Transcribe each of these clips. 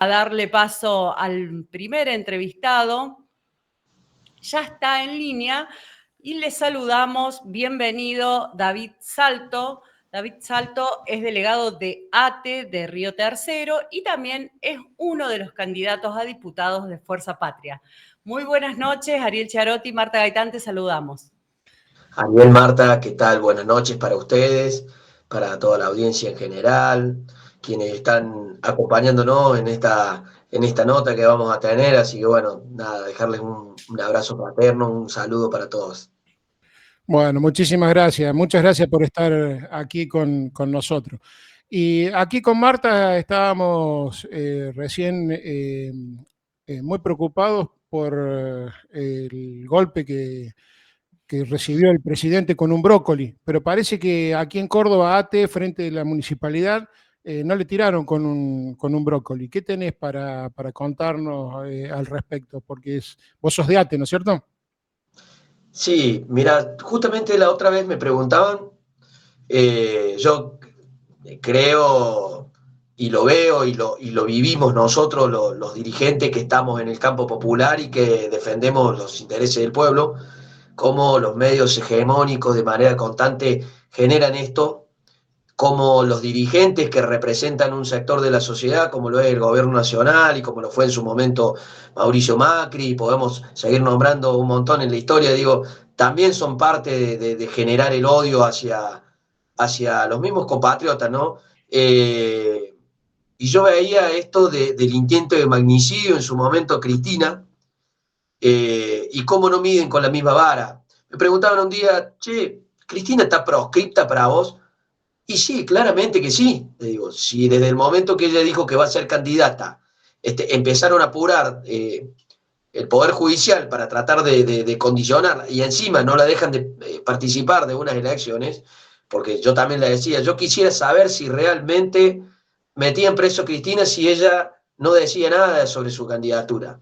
A darle paso al primer entrevistado. Ya está en línea y le saludamos. Bienvenido, David Salto. David Salto es delegado de ATE de Río Tercero y también es uno de los candidatos a diputados de Fuerza Patria. Muy buenas noches, Ariel Charotti, Marta Gaitán, te saludamos. Ariel, Marta, ¿qué tal? Buenas noches para ustedes, para toda la audiencia en general, quienes están acompañándonos en esta nota que vamos a tener. Así que bueno, nada, dejarles un abrazo fraterno, un saludo para todos. Bueno, muchísimas gracias. Muchas gracias por estar aquí con nosotros. Y aquí con Marta estábamos recién muy preocupados por el golpe que recibió el presidente con un brócoli, pero parece que aquí en Córdoba, ATE, frente a la municipalidad, no le tiraron con un brócoli. ¿Qué tenés para contarnos al respecto? Porque vos sos de ATE, ¿no es cierto? Sí, mira, justamente la otra vez me preguntaban, yo creo y lo veo y lo vivimos nosotros, los dirigentes que estamos en el campo popular y que defendemos los intereses del pueblo, cómo los medios hegemónicos de manera constante generan esto, cómo los dirigentes que representan un sector de la sociedad, como lo es el gobierno nacional y como lo fue en su momento Mauricio Macri, y podemos seguir nombrando un montón en la historia, digo, también son parte de generar el odio hacia los mismos compatriotas, ¿no? Y yo veía esto del intento de magnicidio en su momento Cristina, y cómo no miden con la misma vara. Me preguntaban un día, che, ¿Cristina está proscripta para vos? Y sí, claramente que sí. Le digo, si desde el momento que ella dijo que va a ser candidata, empezaron a apurar el Poder Judicial para tratar de condicionarla y encima no la dejan de participar de unas elecciones, porque yo también le decía, yo quisiera saber si realmente metían preso a Cristina si ella no decía nada sobre su candidatura.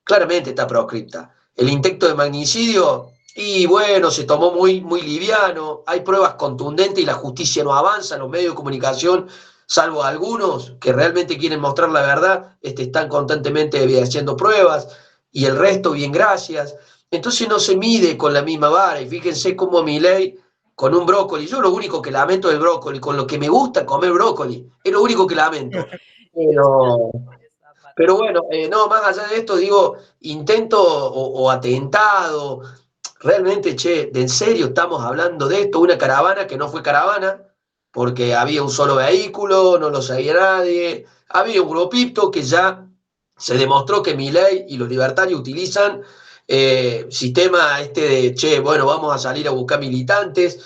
Claramente está proscripta. El intento de magnicidio, y bueno, se tomó muy liviano, hay pruebas contundentes y la justicia no avanza, los medios de comunicación, salvo algunos que realmente quieren mostrar la verdad, están constantemente evidenciando pruebas, y el resto, bien, gracias. Entonces no se mide con la misma vara, y fíjense cómo Milei con un brócoli, yo lo único que lamento del brócoli, con lo que me gusta comer brócoli, es lo único que lamento. Pero bueno, no, más allá de esto, digo, intento o atentado, realmente, che, ¿de en serio estamos hablando de esto? Una caravana que no fue caravana, porque había un solo vehículo, no lo sabía nadie, había un grupito que ya se demostró que Milei y los libertarios utilizan sistema de, che, bueno, vamos a salir a buscar militantes.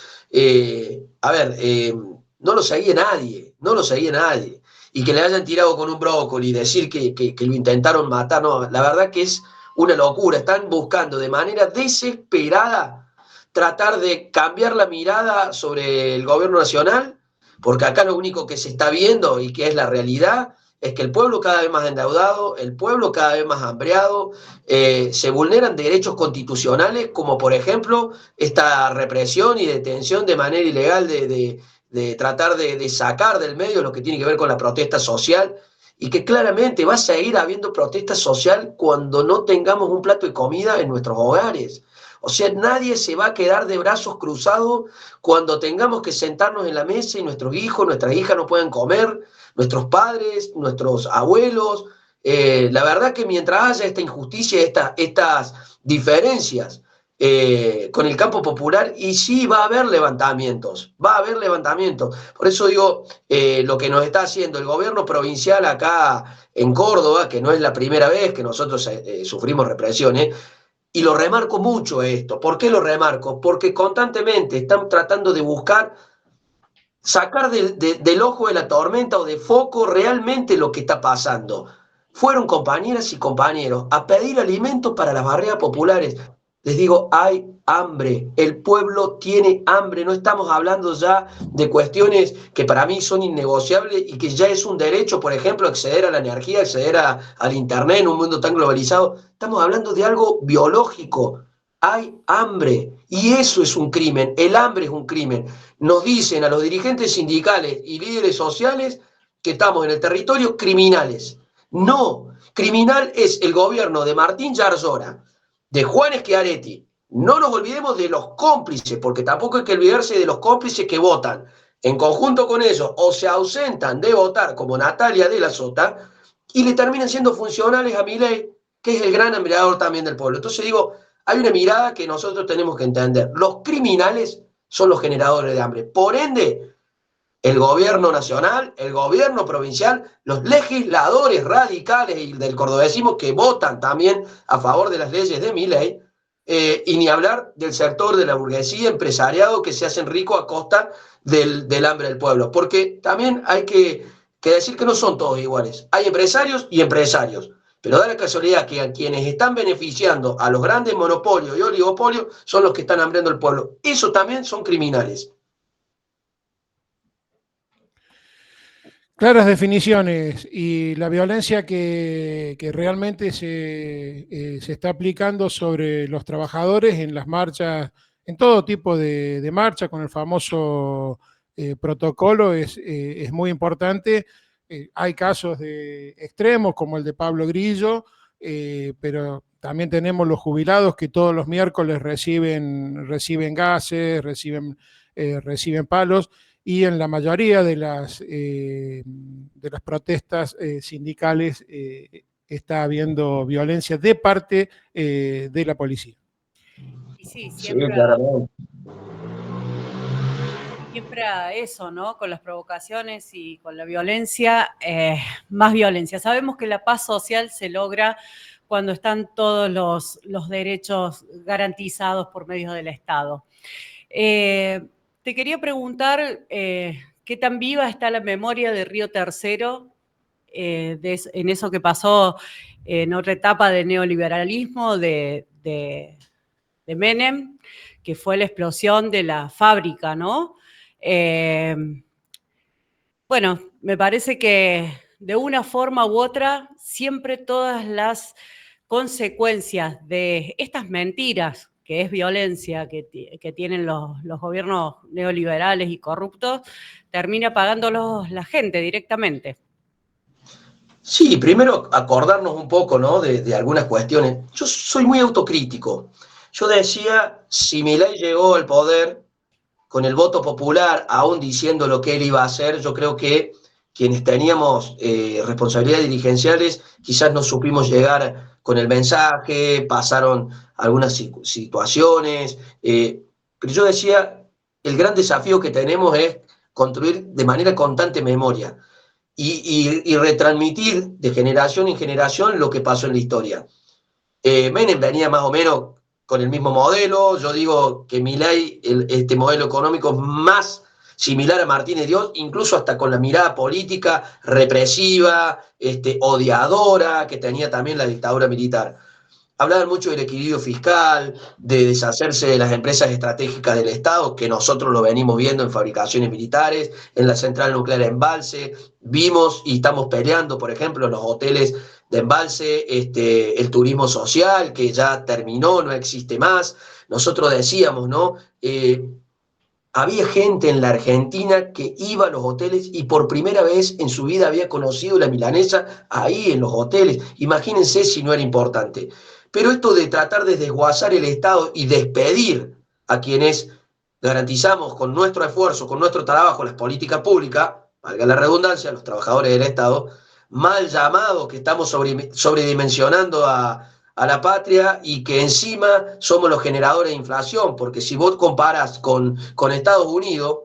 A ver, no lo seguía nadie, no lo seguía nadie. Y que le hayan tirado con un brócoli y decir que lo intentaron matar, no, la verdad que es una locura. Están buscando de manera desesperada tratar de cambiar la mirada sobre el gobierno nacional, porque acá lo único que se está viendo y que es la realidad es que el pueblo cada vez más endeudado, el pueblo cada vez más hambreado, se vulneran derechos constitucionales, como por ejemplo esta represión y detención de manera ilegal de tratar de sacar del medio lo que tiene que ver con la protesta social, y que claramente va a seguir habiendo protesta social cuando no tengamos un plato de comida en nuestros hogares. O sea, nadie se va a quedar de brazos cruzados cuando tengamos que sentarnos en la mesa y nuestros hijos, nuestras hijas no puedan comer, nuestros padres, nuestros abuelos. La verdad que mientras haya esta injusticia, estas diferencias con el campo popular, y sí va a haber levantamientos, va a haber levantamientos. Por eso digo, lo que nos está haciendo el gobierno provincial acá en Córdoba, que no es la primera vez que nosotros sufrimos represiones, y lo remarco mucho esto. ¿Por qué lo remarco? Porque constantemente están tratando de buscar sacar del ojo de la tormenta o de foco realmente lo que está pasando. Fueron compañeras y compañeros a pedir alimentos para las barriadas populares. Les digo, hay hambre, el pueblo tiene hambre, no estamos hablando ya de cuestiones que para mí son innegociables y que ya es un derecho, por ejemplo, acceder a la energía, acceder al internet en un mundo tan globalizado. Estamos hablando de algo biológico. Hay hambre y eso es un crimen, el hambre es un crimen. Nos dicen a los dirigentes sindicales y líderes sociales que estamos en el territorio criminales. No, criminal es el gobierno de Martín Yarzora, de Juan Schiaretti. No nos olvidemos de los cómplices, porque tampoco hay que olvidarse de los cómplices que votan en conjunto con ellos o se ausentan de votar, como Natalia de la Sota, y le terminan siendo funcionales a Milei, que es el gran admirador también del pueblo. Entonces digo, hay una mirada que nosotros tenemos que entender. Los criminales son los generadores de hambre. Por ende, el gobierno nacional, el gobierno provincial, los legisladores radicales y del cordobesismo que votan también a favor de las leyes de Milei, y ni hablar del sector de la burguesía, empresariado, que se hacen rico a costa del hambre del pueblo. Porque también hay que decir que no son todos iguales. Hay empresarios y empresarios. Pero da la casualidad que a quienes están beneficiando a los grandes monopolios y oligopolios son los que están hambriando el pueblo. Esos también son criminales. Claras definiciones y la violencia que realmente se está aplicando sobre los trabajadores en las marchas, en todo tipo de marcha, con el famoso protocolo, es muy importante. Hay casos de extremos como el de Pablo Grillo, pero también tenemos los jubilados que todos los miércoles reciben gases, reciben palos. Y en la mayoría de las protestas sindicales está habiendo violencia de parte de la policía. Y sí, siempre a eso, ¿no? Con las provocaciones y con la violencia, más violencia. Sabemos que la paz social se logra cuando están todos los derechos garantizados por medio del Estado. Te quería preguntar qué tan viva está la memoria de Río Tercero en eso que pasó en otra etapa de neoliberalismo de Menem, que fue la explosión de la fábrica, ¿no? Bueno, me parece que de una forma u otra, siempre todas las consecuencias de estas mentiras, que es violencia que tienen los gobiernos neoliberales y corruptos, termina pagándolos la gente directamente. Sí, primero acordarnos un poco, ¿no? de algunas cuestiones. Yo soy muy autocrítico. Yo decía, si Milei llegó al poder con el voto popular, aún diciendo lo que él iba a hacer, yo creo que quienes teníamos responsabilidades dirigenciales quizás no supimos llegar con el mensaje, pasaron algunas situaciones, pero yo decía, el gran desafío que tenemos es construir de manera constante memoria y retransmitir de generación en generación lo que pasó en la historia. Menem venía más o menos con el mismo modelo. Yo digo que Milei, este modelo económico es más similar a Martínez Dios, incluso hasta con la mirada política represiva, odiadora, que tenía también la dictadura militar. Hablaban mucho del equilibrio fiscal, de deshacerse de las empresas estratégicas del Estado, que nosotros lo venimos viendo en fabricaciones militares, en la central nuclear de Embalse. Vimos y estamos peleando, por ejemplo, en los hoteles de Embalse, el turismo social, que ya terminó, no existe más. Nosotros decíamos, ¿no? Había gente en la Argentina que iba a los hoteles y por primera vez en su vida había conocido la milanesa ahí en los hoteles. Imagínense si no era importante. Pero esto de tratar de desguazar el Estado y despedir a quienes garantizamos con nuestro esfuerzo, con nuestro trabajo, las políticas públicas, valga la redundancia, los trabajadores del Estado, mal llamados, que estamos sobredimensionando a la patria y que encima somos los generadores de inflación, porque si vos comparás con Estados Unidos,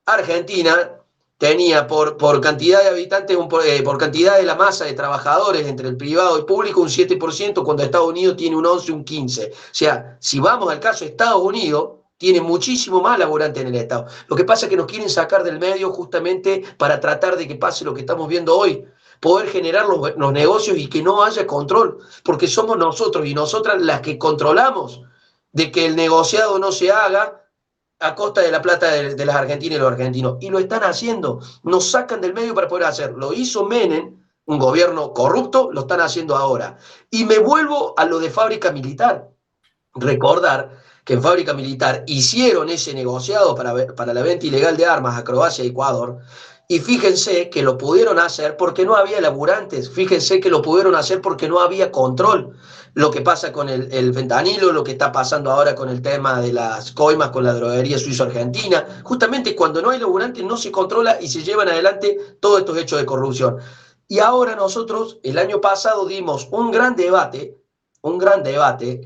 Argentina tenía por cantidad de habitantes, por cantidad de la masa de trabajadores entre el privado y público, un 7%, cuando Estados Unidos tiene un 11, un 15%. O sea, si vamos al caso de Estados Unidos, tiene muchísimo más laburantes en el Estado. Lo que pasa es que nos quieren sacar del medio justamente para tratar de que pase lo que estamos viendo hoy, poder generar los negocios y que no haya control, porque somos nosotros y nosotras las que controlamos de que el negociado no se haga a costa de la plata de las argentinas y los argentinos. Y lo están haciendo, nos sacan del medio para poder hacerlo. Lo hizo Menem, un gobierno corrupto, lo están haciendo ahora. Y me vuelvo a lo de fábrica militar. Recordar que en fábrica militar hicieron ese negociado para la venta ilegal de armas a Croacia y Ecuador, Y fíjense que lo pudieron hacer porque no había laburantes, fíjense que lo pudieron hacer porque no había control. Lo que pasa con el fentanilo, lo que está pasando ahora con el tema de las coimas, con la droguería suizo-argentina, justamente cuando no hay laburantes no se controla y se llevan adelante todos estos hechos de corrupción. Y ahora nosotros, el año pasado, dimos un gran debate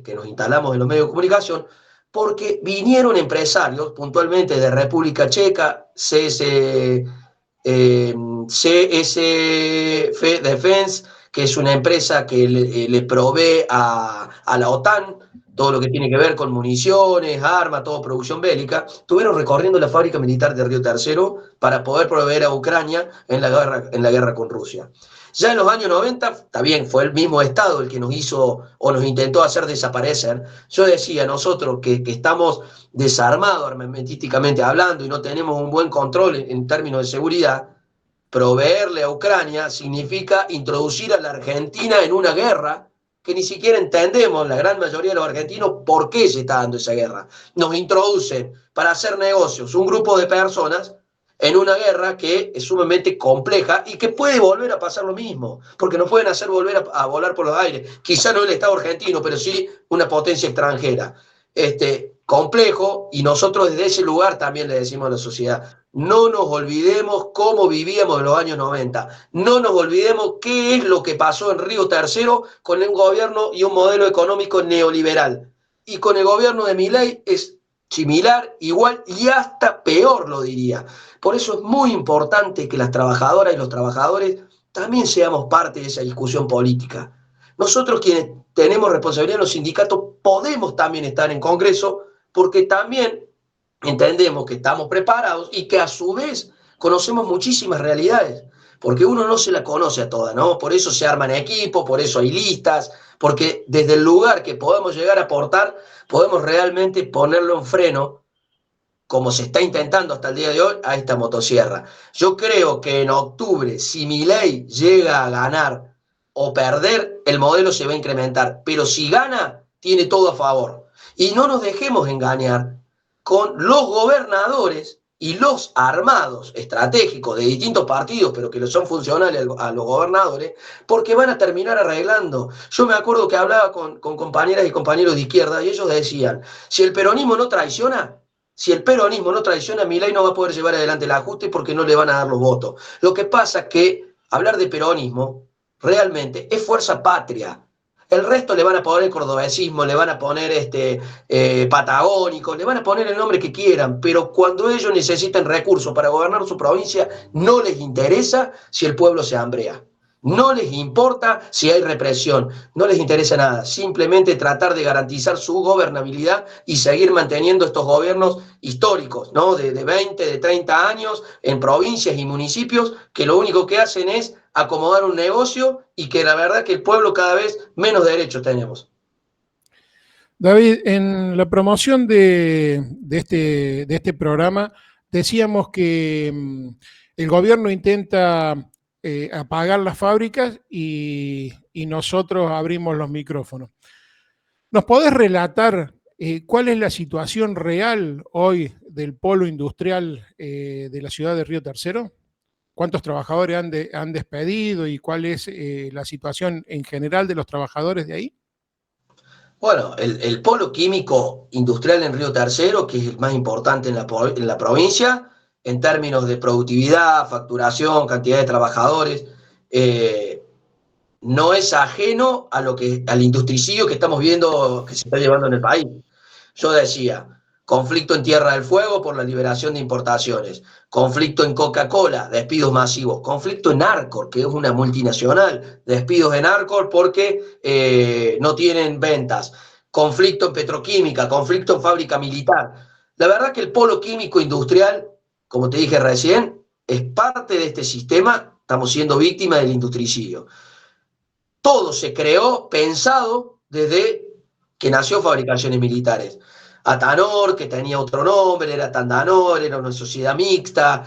que nos instalamos en los medios de comunicación, porque vinieron empresarios, puntualmente de República Checa, CS Defense, que es una empresa que le provee a la OTAN todo lo que tiene que ver con municiones, armas, todo producción bélica, estuvieron recorriendo la fábrica militar de Río Tercero para poder proveer a Ucrania en la guerra con Rusia. Ya en los años 90, está bien, fue el mismo Estado el que nos hizo o nos intentó hacer desaparecer. Yo decía, nosotros que estamos desarmados armamentísticamente hablando y no tenemos un buen control en términos de seguridad, proveerle a Ucrania significa introducir a la Argentina en una guerra que ni siquiera entendemos, la gran mayoría de los argentinos, por qué se está dando esa guerra. Nos introducen para hacer negocios un grupo de personas en una guerra que es sumamente compleja y que puede volver a pasar lo mismo, porque nos pueden hacer volver a volar por los aires. Quizá no el Estado argentino, pero sí una potencia extranjera. Complejo, y nosotros desde ese lugar también le decimos a la sociedad, no nos olvidemos cómo vivíamos en los años 90, no nos olvidemos qué es lo que pasó en Río Tercero con un gobierno y un modelo económico neoliberal. Y con el gobierno de Milei es similar, igual y hasta peor, lo diría. Por eso es muy importante que las trabajadoras y los trabajadores también seamos parte de esa discusión política. Nosotros quienes tenemos responsabilidad en los sindicatos podemos también estar en Congreso porque también entendemos que estamos preparados y que a su vez conocemos muchísimas realidades, porque uno no se la conoce a todas, ¿no? Por eso se arman equipos, por eso hay listas, porque desde el lugar que podemos llegar a aportar, podemos realmente ponerlo en freno, como se está intentando hasta el día de hoy, a esta motosierra. Yo creo que en octubre, si Milei llega a ganar o perder, el modelo se va a incrementar, pero si gana, tiene todo a favor. Y no nos dejemos engañar con los gobernadores y los armados estratégicos de distintos partidos, pero que son funcionales a los gobernadores, porque van a terminar arreglando. Yo me acuerdo que hablaba con compañeras y compañeros de izquierda y ellos decían, si el peronismo no traiciona, Milei no va a poder llevar adelante el ajuste porque no le van a dar los votos. Lo que pasa es que hablar de peronismo realmente es fuerza patria. El resto le van a poner cordobesismo, le van a poner patagónico, le van a poner el nombre que quieran, pero cuando ellos necesitan recursos para gobernar su provincia, no les interesa si el pueblo se hambrea. No les importa si hay represión, no les interesa nada, simplemente tratar de garantizar su gobernabilidad y seguir manteniendo estos gobiernos históricos, ¿no? de 20, de 30 años en provincias y municipios que lo único que hacen es acomodar un negocio y que la verdad que el pueblo cada vez menos derechos tenemos. David, en la promoción de este programa decíamos que el gobierno intenta apagar las fábricas y nosotros abrimos los micrófonos. ¿Nos podés relatar cuál es la situación real hoy del polo industrial de la ciudad de Río Tercero? ¿Cuántos trabajadores han despedido y cuál es la situación en general de los trabajadores de ahí? Bueno, el polo químico industrial en Río Tercero, que es el más importante en la provincia, en términos de productividad, facturación, cantidad de trabajadores, no es ajeno al industricidio que estamos viendo que se está llevando en el país. Yo decía, conflicto en Tierra del Fuego por la liberación de importaciones, conflicto en Coca-Cola, despidos masivos, conflicto en Arcor, que es una multinacional, despidos en Arcor porque no tienen ventas, conflicto en petroquímica, conflicto en fábrica militar. La verdad que el polo químico industrial, como te dije recién, es parte de este sistema, estamos siendo víctimas del industricidio. Todo se creó pensado desde que nació Fabricaciones Militares. Atanor, que tenía otro nombre, era Tandanor, era una sociedad mixta,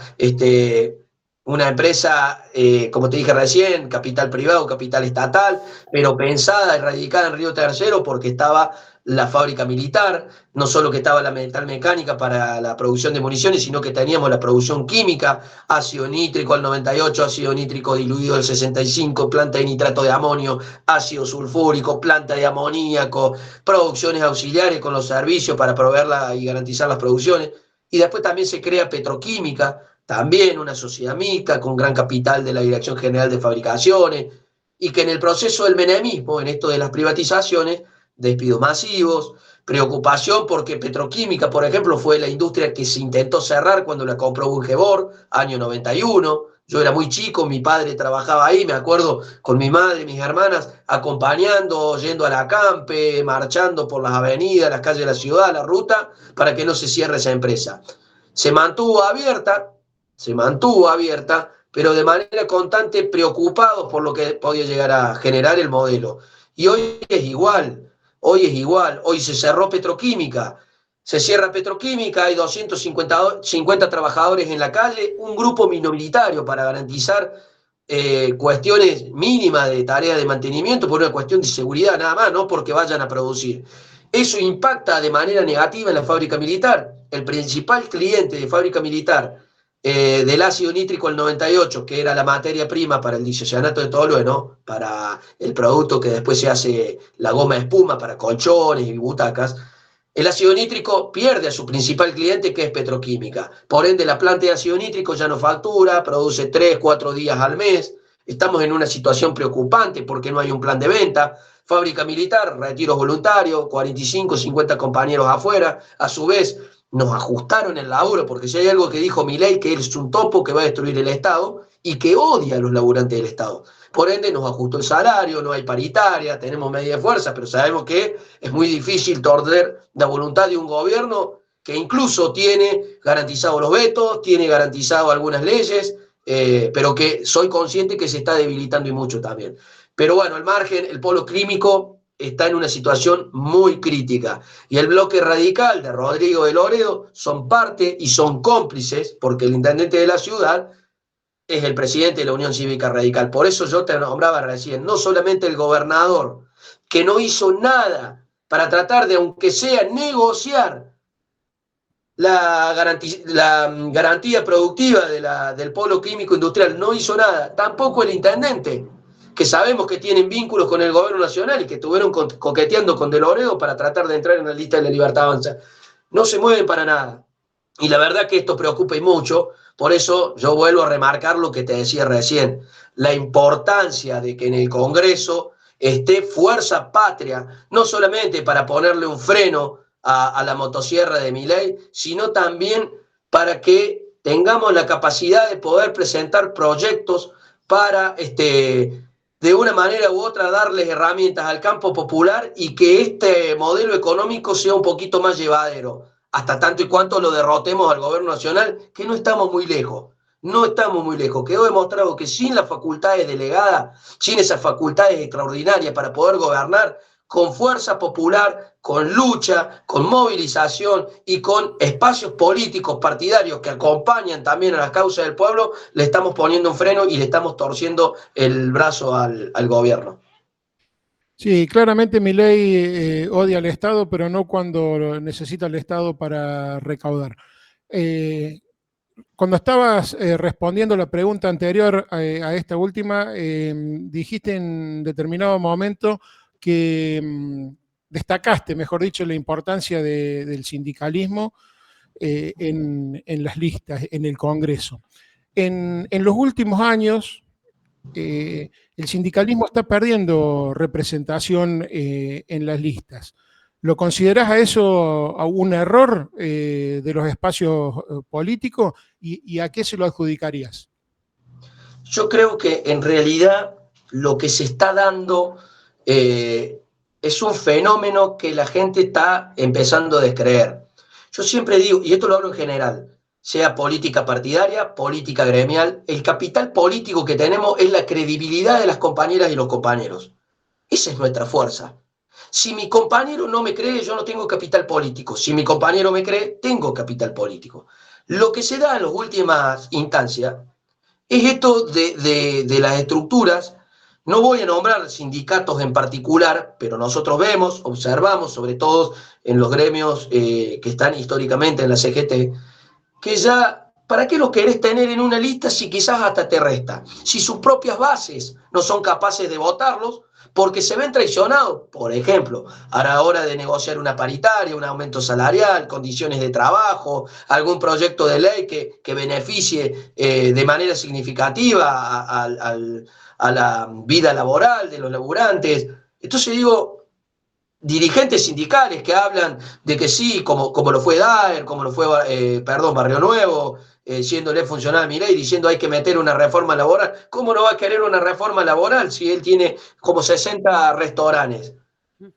una empresa, como te dije recién, capital privado, capital estatal, pero pensada y radicada en Río Tercero porque estaba la fábrica militar, no solo que estaba la metalmecánica para la producción de municiones, sino que teníamos la producción química, ácido nítrico al 98, ácido nítrico diluido al 65, planta de nitrato de amonio, ácido sulfúrico, planta de amoníaco, producciones auxiliares con los servicios para proveerla y garantizar las producciones. Y después también se crea petroquímica, también una sociedad mixta con gran capital de la Dirección General de Fabricaciones, y que en el proceso del menemismo, en esto de las privatizaciones, despidos masivos, preocupación porque petroquímica, por ejemplo, fue la industria que se intentó cerrar cuando la compró Bungebor, año 91. Yo era muy chico, mi padre trabajaba ahí, me acuerdo, con mi madre y mis hermanas, acompañando, yendo a la campe, marchando por las avenidas, las calles de la ciudad, la ruta, para que no se cierre esa empresa. Se mantuvo abierta, pero de manera constante preocupados por lo que podía llegar a generar el modelo. Y hoy es igual, hoy se cerró petroquímica, se cierra petroquímica, hay 250 trabajadores en la calle, un grupo minoritario para garantizar cuestiones mínimas de tareas de mantenimiento por una cuestión de seguridad nada más, no porque vayan a producir. Eso impacta de manera negativa en la fábrica militar. El principal cliente de fábrica militar del ácido nítrico al 98, que era la materia prima para el disocianato de tolueno, para el producto que después se hace la goma de espuma para colchones y butacas, el ácido nítrico pierde a su principal cliente, que es petroquímica. Por ende, la planta de ácido nítrico ya no factura, produce 3, 4 días al mes. Estamos en una situación preocupante porque no hay un plan de venta. Fábrica militar, retiros voluntarios, 45, 50 compañeros afuera. A su vez, nos ajustaron el laburo, porque si hay algo que dijo Milei, que él es un topo que va a destruir el Estado y que odia a los laburantes del Estado. Por ende, nos ajustó el salario, no hay paritaria, tenemos media de fuerza, pero sabemos que es muy difícil torcer la voluntad de un gobierno que incluso tiene garantizados los vetos, tiene garantizado algunas leyes, pero que soy consciente que se está debilitando y mucho también. Pero bueno, al margen, el polo químico está en una situación muy crítica. Y el bloque radical de Rodrigo de Loredo son parte y son cómplices, porque el intendente de la ciudad es el presidente de la Unión Cívica Radical. Por eso yo te nombraba recién, no solamente el gobernador, que no hizo nada para tratar de, aunque sea, negociar la garantía productiva del polo químico industrial, no hizo nada. Tampoco el intendente, que sabemos que tienen vínculos con el gobierno nacional y que estuvieron coqueteando con De Loredo para tratar de entrar en la lista de la Libertad Avanza. No se mueven para nada. Y la verdad que esto preocupa y mucho, por eso yo vuelvo a remarcar lo que te decía recién, la importancia de que en el Congreso esté Fuerza Patria, no solamente para ponerle un freno a la motosierra de Milei, sino también para que tengamos la capacidad de poder presentar proyectos para, de una manera u otra, darles herramientas al campo popular y que este modelo económico sea un poquito más llevadero, hasta tanto y cuanto lo derrotemos al gobierno nacional, que no estamos muy lejos. No estamos muy lejos. Quedó demostrado que sin las facultades delegadas, sin esas facultades extraordinarias para poder gobernar, con fuerza popular, con lucha, con movilización y con espacios políticos partidarios que acompañan también a las causas del pueblo, le estamos poniendo un freno y le estamos torciendo el brazo al gobierno. Sí, claramente Milei odia al Estado, pero no cuando necesita el Estado para recaudar. Cuando estabas respondiendo la pregunta anterior a esta última, dijiste en determinado momento que destacaste, mejor dicho, la importancia del sindicalismo en las listas, en el Congreso. En los últimos años, el sindicalismo está perdiendo representación en las listas. ¿Lo considerás a eso un error de los espacios políticos y a qué se lo adjudicarías? Yo creo que en realidad lo que se está dando es un fenómeno que la gente está empezando a descreer. Yo siempre digo, y esto lo hablo en general, sea política partidaria, política gremial, el capital político que tenemos es la credibilidad de las compañeras y los compañeros. Esa es nuestra fuerza. Si mi compañero no me cree, yo no tengo capital político. Si mi compañero me cree, tengo capital político. Lo que se da en las últimas instancias es esto de las estructuras, No voy a nombrar sindicatos en particular, pero nosotros vemos, observamos, sobre todo en los gremios que están históricamente en la CGT, que ya, ¿para qué los querés tener en una lista si quizás hasta te resta? Si sus propias bases no son capaces de votarlos, porque se ven traicionados, por ejemplo, a la hora de negociar una paritaria, un aumento salarial, condiciones de trabajo, algún proyecto de ley que beneficie de manera significativa a la vida laboral de los laburantes. Entonces digo, dirigentes sindicales que hablan de que sí, como lo fue Daer, como lo fue, Barrio Nuevo, siéndole funcional a Milei, diciendo hay que meter una reforma laboral. ¿Cómo no va a querer una reforma laboral si él tiene como 60 restaurantes?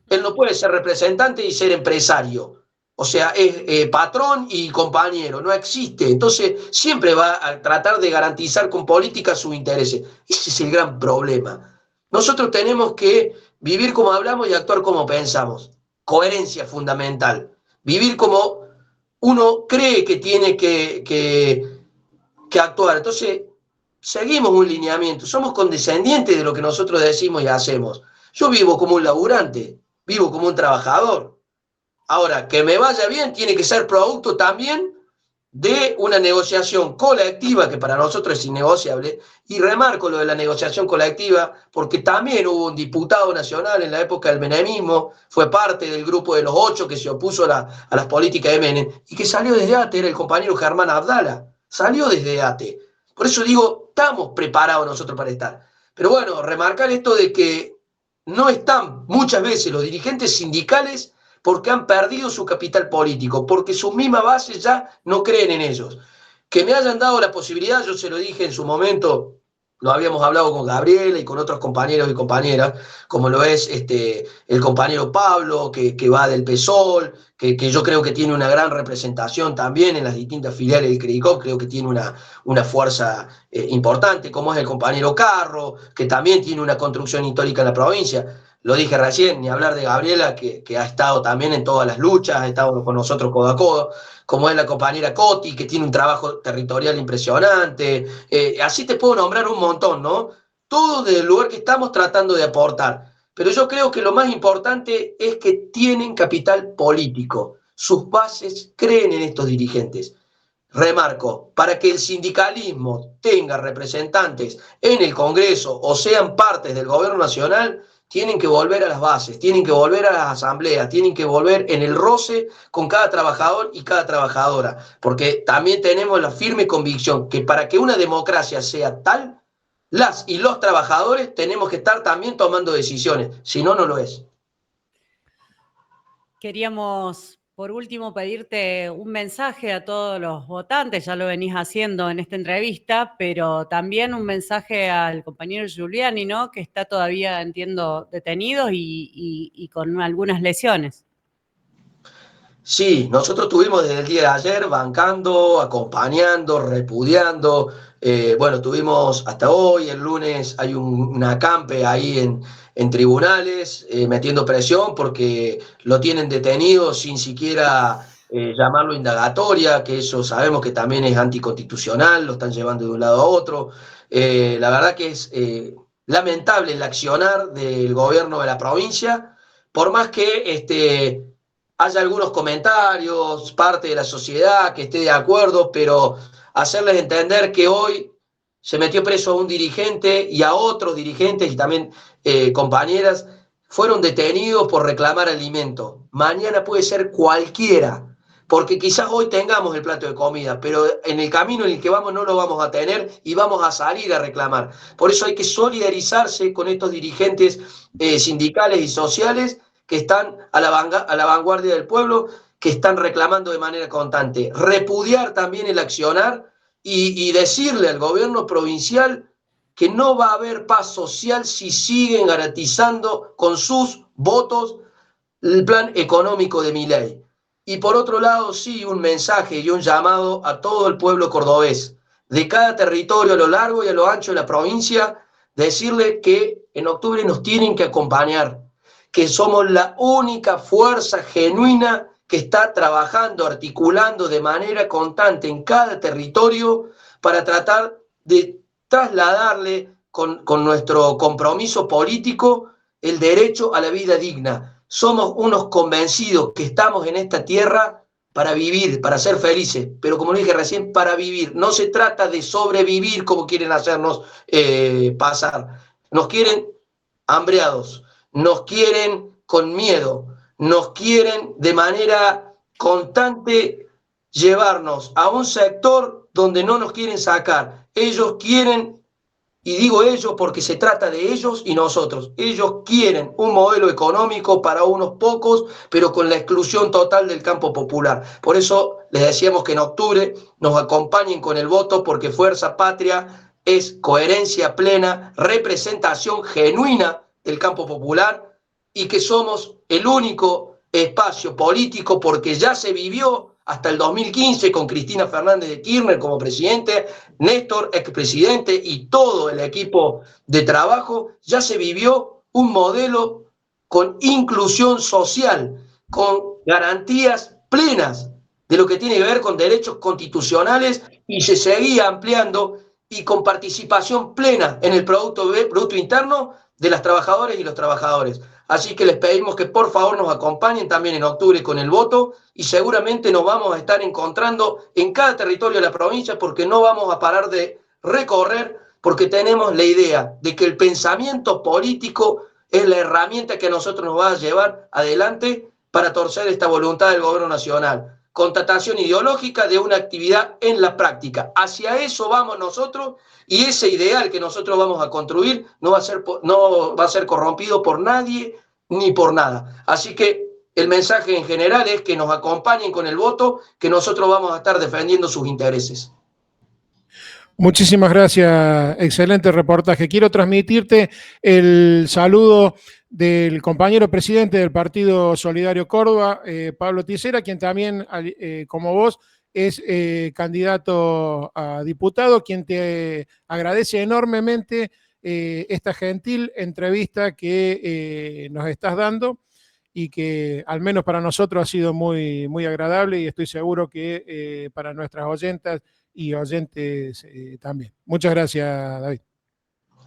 Él no puede ser representante y ser empresario. O sea, es patrón y compañero, no existe. Entonces, siempre va a tratar de garantizar con política sus intereses. Ese es el gran problema. Nosotros tenemos que vivir como hablamos y actuar como pensamos. Coherencia fundamental. Vivir como uno cree que tiene que actuar. Entonces, seguimos un lineamiento. Somos condescendientes de lo que nosotros decimos y hacemos. Yo vivo como un laburante, vivo como un trabajador. Ahora, que me vaya bien tiene que ser producto también de una negociación colectiva que para nosotros es innegociable, y remarco lo de la negociación colectiva porque también hubo un diputado nacional en la época del menemismo, fue parte del grupo de los 8 que se opuso a las políticas de Menem y que salió desde ATE, era el compañero Germán Abdala, salió desde ATE. Por eso digo, estamos preparados nosotros para estar. Pero bueno, remarcar esto de que no están muchas veces los dirigentes sindicales porque han perdido su capital político, porque sus mismas bases ya no creen en ellos. Que me hayan dado la posibilidad, yo se lo dije en su momento, lo habíamos hablado con Gabriela y con otros compañeros y compañeras, como lo es el compañero Pablo, que va del PSOL, que yo creo que tiene una gran representación también en las distintas filiales del CREDICOP, creo que tiene una fuerza importante, como es el compañero Carro, que también tiene una construcción histórica en la provincia. Lo dije recién, ni hablar de Gabriela, que ha estado también en todas las luchas, ha estado con nosotros codo a codo, como es la compañera Coti, que tiene un trabajo territorial impresionante. Así te puedo nombrar un montón, ¿no? Todo desde el lugar que estamos tratando de aportar. Pero yo creo que lo más importante es que tienen capital político. Sus bases creen en estos dirigentes. Remarco, para que el sindicalismo tenga representantes en el Congreso o sean partes del gobierno nacional, tienen que volver a las bases, tienen que volver a las asambleas, tienen que volver en el roce con cada trabajador y cada trabajadora, porque también tenemos la firme convicción que para que una democracia sea tal, las y los trabajadores tenemos que estar también tomando decisiones, si no, no lo es. Queríamos, por último, pedirte un mensaje a todos los votantes, ya lo venís haciendo en esta entrevista, pero también un mensaje al compañero Giuliani, ¿no? Que está todavía, entiendo, detenido y con algunas lesiones. Sí, nosotros estuvimos desde el día de ayer bancando, acompañando, repudiando. Bueno, tuvimos hasta hoy, el lunes hay un acampe ahí en tribunales, metiendo presión porque lo tienen detenido sin siquiera llamarlo indagatoria, que eso sabemos que también es anticonstitucional, lo están llevando de un lado a otro. La verdad que es lamentable el accionar del gobierno de la provincia, por más que haya algunos comentarios, parte de la sociedad que esté de acuerdo, pero hacerles entender que hoy se metió preso a un dirigente y a otros dirigentes y también compañeras fueron detenidos por reclamar alimento. Mañana puede ser cualquiera, porque quizás hoy tengamos el plato de comida, pero en el camino en el que vamos no lo vamos a tener y vamos a salir a reclamar. Por eso hay que solidarizarse con estos dirigentes sindicales y sociales que están a la vanguardia del pueblo, que están reclamando de manera constante. Repudiar también el accionar y decirle al gobierno provincial que no va a haber paz social si siguen garantizando con sus votos el plan económico de Milei. Y por otro lado, sí, un mensaje y un llamado a todo el pueblo cordobés, de cada territorio a lo largo y a lo ancho de la provincia, decirle que en octubre nos tienen que acompañar, que somos la única fuerza genuina que está trabajando, articulando de manera constante en cada territorio para tratar de trasladarle con nuestro compromiso político el derecho a la vida digna. Somos unos convencidos que estamos en esta tierra para vivir, para ser felices, pero como lo dije recién, para vivir. No se trata de sobrevivir como quieren hacernos pasar. Nos quieren hambreados, nos quieren con miedo, nos quieren de manera constante llevarnos a un sector donde no nos quieren sacar. Ellos quieren, y digo ellos porque se trata de ellos y nosotros, ellos quieren un modelo económico para unos pocos, pero con la exclusión total del campo popular. Por eso les decíamos que en octubre nos acompañen con el voto, porque Fuerza Patria es coherencia plena, representación genuina del campo popular, y que somos el único espacio político, porque ya se vivió hasta el 2015 con Cristina Fernández de Kirchner como presidente, Néstor, expresidente, y todo el equipo de trabajo, ya se vivió un modelo con inclusión social, con garantías plenas de lo que tiene que ver con derechos constitucionales, y se seguía ampliando, y con participación plena en el Producto Interno de las trabajadoras y los trabajadores. Así que les pedimos que por favor nos acompañen también en octubre con el voto, y seguramente nos vamos a estar encontrando en cada territorio de la provincia, porque no vamos a parar de recorrer, porque tenemos la idea de que el pensamiento político es la herramienta que a nosotros nos va a llevar adelante para torcer esta voluntad del gobierno nacional. Contratación ideológica de una actividad en la práctica. Hacia eso vamos nosotros, y ese ideal que nosotros vamos a construir no va a ser corrompido por nadie ni por nada. Así que el mensaje en general es que nos acompañen con el voto, que nosotros vamos a estar defendiendo sus intereses. Muchísimas gracias, excelente reportaje. Quiero transmitirte el saludo del compañero presidente del Partido Solidario Córdoba, Pablo Tisera, quien también, como vos, es candidato a diputado, quien te agradece enormemente esta gentil entrevista que nos estás dando, y que al menos para nosotros ha sido muy, muy agradable, y estoy seguro que para nuestras oyentas y oyentes también. Muchas gracias, David.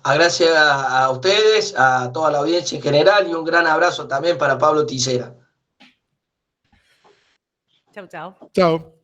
Gracias a ustedes, a toda la audiencia en general, y un gran abrazo también para Pablo Tisera. Chau, chau. Chao.